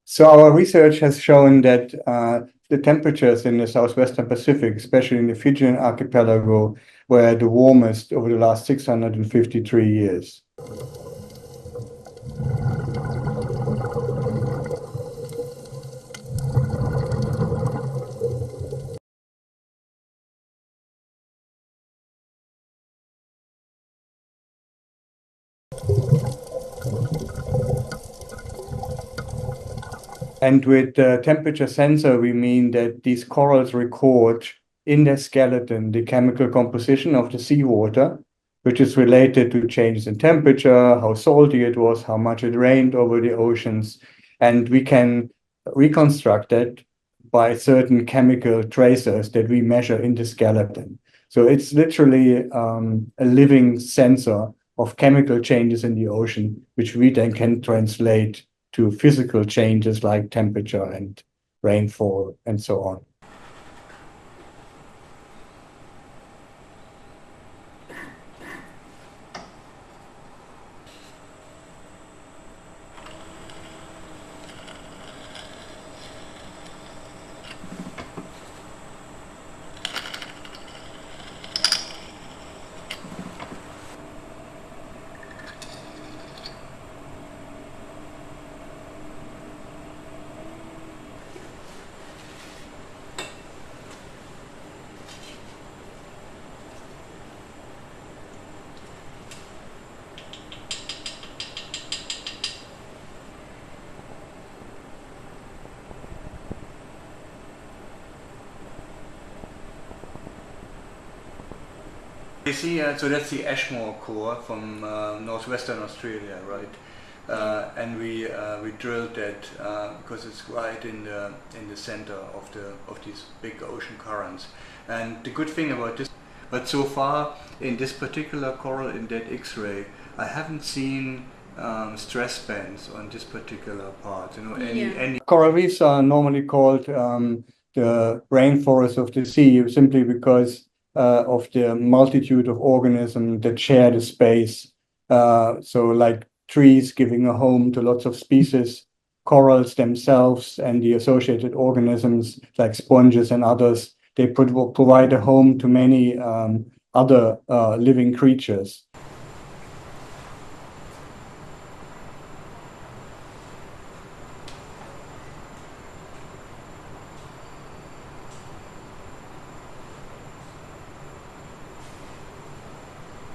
So our research has shown that the temperatures in the southwestern Pacific, especially in the Fijian archipelago, were the warmest over the last 653 years. And with the temperature sensor, we mean that these corals record in their skeleton the chemical composition of the seawater, which is related to changes in temperature, how salty it was, how much it rained over the oceans. And we can reconstruct that by certain chemical tracers that we measure in the skeleton. So it's literally a living sensor of chemical changes in the ocean, which we then can translate to physical changes like temperature and rainfall and so on. You see, so that's the Ashmore core from northwestern Australia, right? And we drilled that because it's right in the center of these big ocean currents. And the good thing about this, but so far in this particular coral in that X-ray, I haven't seen stress bands on this particular part. You know, any coral reefs are normally called the rainforests of the sea simply because of the multitude of organisms that share the space. So like trees giving a home to lots of species, corals themselves and the associated organisms like sponges and others, they provide a home to many other living creatures.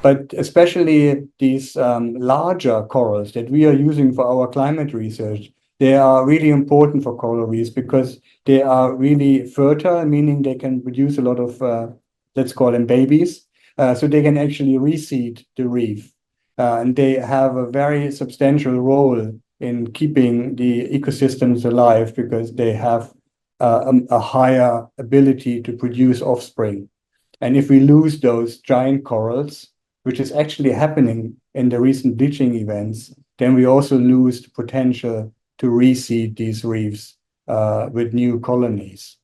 But especially these larger corals that we are using for our climate research, they are really important for coral reefs because they are really fertile, meaning they can produce a lot of, let's call them babies. So they can actually reseed the reef. And they have a very substantial role in keeping the ecosystems alive because they have a higher ability to produce offspring. And if we lose those giant corals, which is actually happening in the recent bleaching events, then we also lose the potential to reseed these reefs with new colonies.